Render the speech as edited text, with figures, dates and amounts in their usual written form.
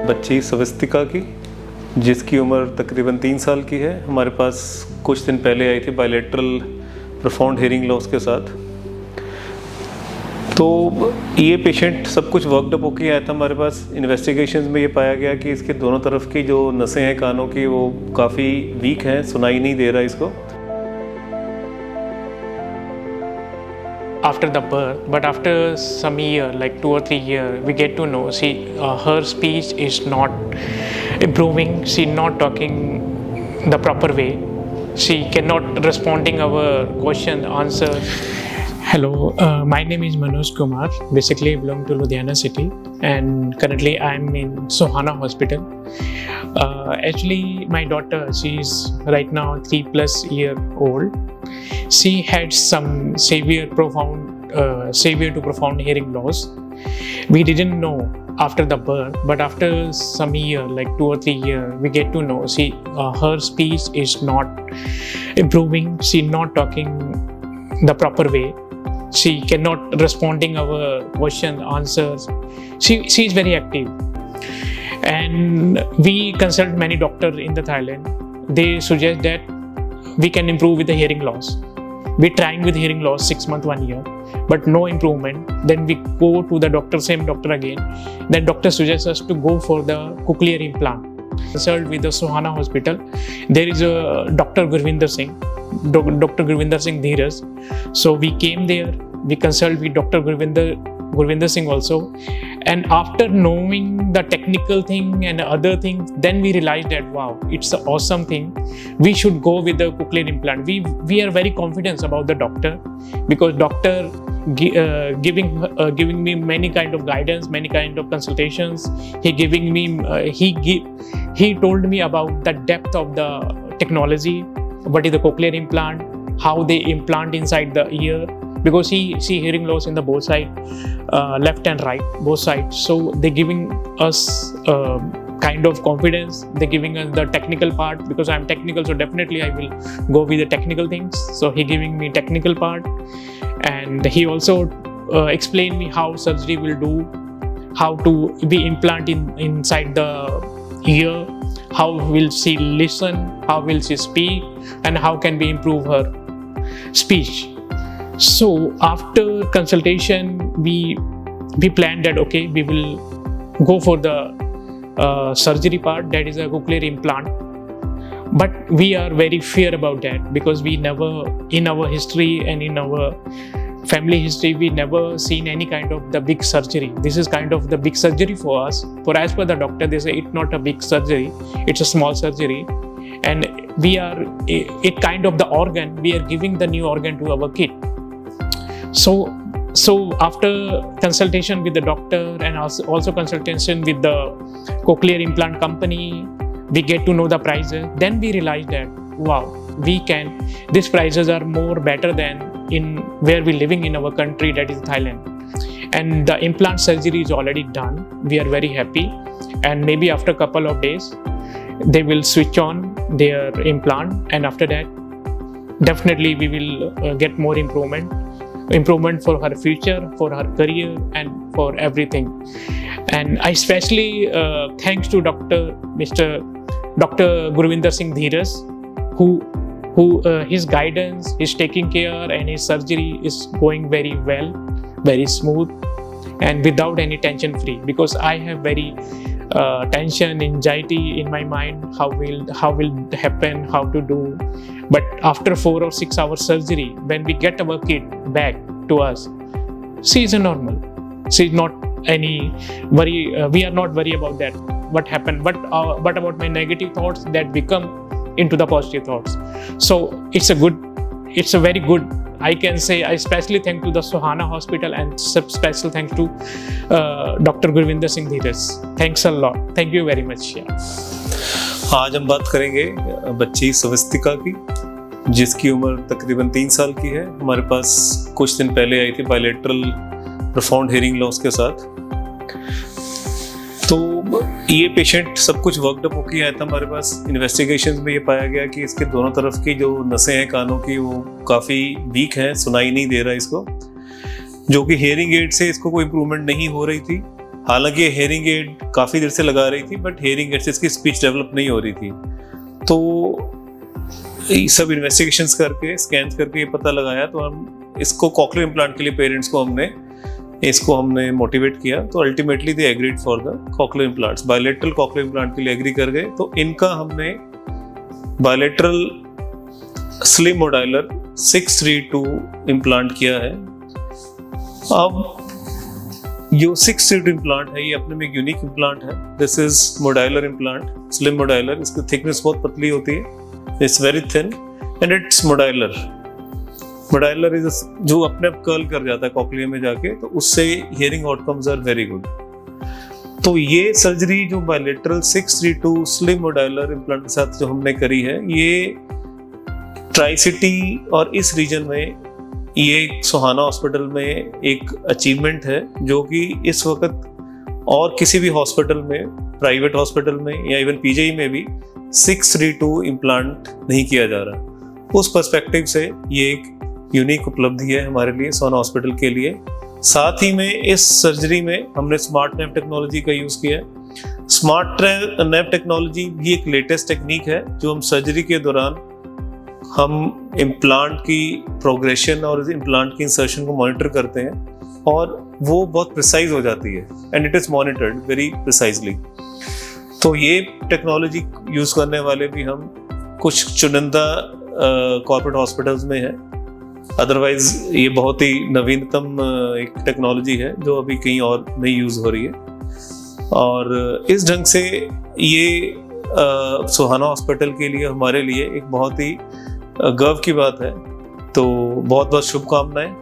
बच्ची स्वस्तिका की, जिसकी उम्र तकरीबन 3 साल की है। हमारे पास कुछ दिन पहले आई थी बायलैटरल प्रोफाउंड हियरिंग लॉस के साथ। तो ये पेशेंट सब कुछ वर्कड अप होके आया था हमारे पास। इन्वेस्टिगेशन में ये पाया गया कि इसके दोनों तरफ की जो नसें हैं कानों की वो काफ़ी वीक हैं, सुनाई नहीं दे रहा इसको। After the birth, but after some year, like 2 or 3 years, we get to know her speech is not improving. She not talking the proper way. She cannot responding our question answer. Hello, my name is Manoj Kumar. Basically, I belong to Ludhiana city, and currently I am in Sohana Hospital. Actually, my daughter, she is right now 3+ year old. She had some severe to profound hearing loss. We didn't know after the birth, but after some year, like 2 or 3 years, we get to know her speech is not improving. She not talking the proper way. She cannot responding our question answers. She is very active, and we consult many doctors in the Thailand. They suggest that we can improve with the hearing loss. We're trying with hearing loss 6 months, 1 year, but no improvement. Then we go to the same doctor again. Then doctor suggests us to go for the cochlear implant. Consult with the Sohana Hospital. There is a Dr. Gurvinder Singh Dheeras. So we came there. We consult with Dr. Gurvinder Singh also. And after knowing the technical thing and other things, then we realized that wow, it's an awesome thing. We should go with the cochlear implant. We are very confident about the doctor, because doctor giving me many kind of guidance, many kind of consultations. He told me about the depth of the technology, what is the cochlear implant, how they implant inside the ear, because he see hearing loss in the both side, left and right, both sides. So they giving us kind of confidence. They giving us the technical part, because I'm technical, so definitely I will go with the technical things. So he giving me technical part, and he also explained me how surgery will do, how to be implant inside the ear, how will she listen, how will she speak, and how can we improve her speech. So after consultation, we planned that okay, we will go for the surgery part, that is a cochlear implant. But we are very fear about that, because we never, in our history and in our family history, we never seen any kind of the big surgery. This is kind of the big surgery for us. For as per the doctor, they say it's not a big surgery, it's a small surgery. And it kind of the organ, we are giving the new organ to our kid. So after consultation with the doctor and also consultation with the cochlear implant company, we get to know the prices. Then we realize that wow, these prices are more better than in where we living in our country, that is Thailand. And the implant surgery is already done. We are very happy, and maybe after a couple of days they will switch on their implant, and after that definitely we will get more improvement for her future, for her career, and for everything. And I especially thanks to Dr. Gurvinder Singh Dheeras, who his guidance, his taking care, and his surgery is going very well, very smooth, and without any tension free. Because I have very tension, anxiety in my mind, how will happen, how to do. But after 4 or 6 hours surgery, when we get our kid back to us, she is normal. She is not any worry. We are not worried about that, what happened. But about my negative thoughts, that become into the positive thoughts. So it's a very good. I can say I especially thank to the Sohana Hospital, and special thanks to Dr. Gurvinder Singh Dheeras. Thanks a lot. Thank you very much. आज हम बात करेंगे बच्ची स्वस्तिका की, जिसकी उम्र तकरीबन 3 साल की है। हमारे पास कुछ दिन पहले आई थी बायलैटरल प्रोफाउंड हियरिंग लॉस के साथ। तो ये पेशेंट सब कुछ वर्कड अप होके आया था हमारे पास। इन्वेस्टिगेशन में ये पाया गया कि इसके दोनों तरफ की जो नसें हैं कानों की वो काफ़ी वीक हैं, सुनाई नहीं दे रहा इसको, जो कि हेयरिंग एड से इसको कोई इम्प्रूवमेंट नहीं हो रही थी। हालांकि हेयरिंग एड काफ़ी देर से लगा रही थी, बट हेयरिंग एड से इसकी स्पीच डेवलप नहीं हो रही थी। तो ये सब इन्वेस्टिगेशंस करके, स्कैन करके ये पता लगाया, तो हम इसको कॉकलियर इम्प्लांट के लिए पेरेंट्स को हमने मोटिवेट किया। तो ultimately they agreed for the cochlear implants, bilateral cochlear implant के लिए एग्री कर गए। तो इनका हमने बायलैटरल स्लिम मोडाइलर 632 इम्प्लांट किया है। अब जो 632 इम्प्लांट है, ये अपने में एक यूनिक इम्प्लांट है। This is modular implant, slim modular. इसकी थिकनेस बहुत पतली होती है, it's very thin and it's modular. Modular is जो अपने आप कर्ल कर जाता है कॉकलिया में जाके, तो उससे hearing outcomes are very good. तो ये सर्जरी जो बायलैटरल 632 स्लिम मोडाइलर इम्प्लांट के साथ जो हमने करी है, ये ट्राई सिटी और इस रीजन में ये सोहाना हॉस्पिटल में एक अचीवमेंट है, जो कि इस वक्त और किसी भी हॉस्पिटल में, प्राइवेट हॉस्पिटल में या इवन पीजीआई में भी 632 इम्प्लांट नहीं किया जा रहा। उस पर्सपेक्टिव से ये एक यूनिक उपलब्धि है हमारे लिए, सोहाना हॉस्पिटल के लिए। साथ ही में इस सर्जरी में हमने स्मार्ट नैप टेक्नोलॉजी का यूज़ किया है। स्मार्ट नैप टेक्नोलॉजी भी एक लेटेस्ट टेक्निक है, जो हम सर्जरी के दौरान हम इम्प्लांट की प्रोग्रेशन और इम्प्लांट की इंसर्शन को मॉनिटर करते हैं, और वो बहुत प्रिसाइज हो जाती है and it is monitored very precisely. तो ये टेक्नोलॉजी यूज़ करने वाले भी हम कुछ चुनिंदा कॉर्पोरेट हॉस्पिटल्स में हैं। अदरवाइज ये बहुत ही नवीनतम एक टेक्नोलॉजी है, जो अभी कहीं और नहीं यूज़ हो रही है। और इस ढंग से ये सोहाना हॉस्पिटल के लिए, हमारे लिए एक बहुत ही गर्व की बात है। तो बहुत बहुत शुभकामनाएं।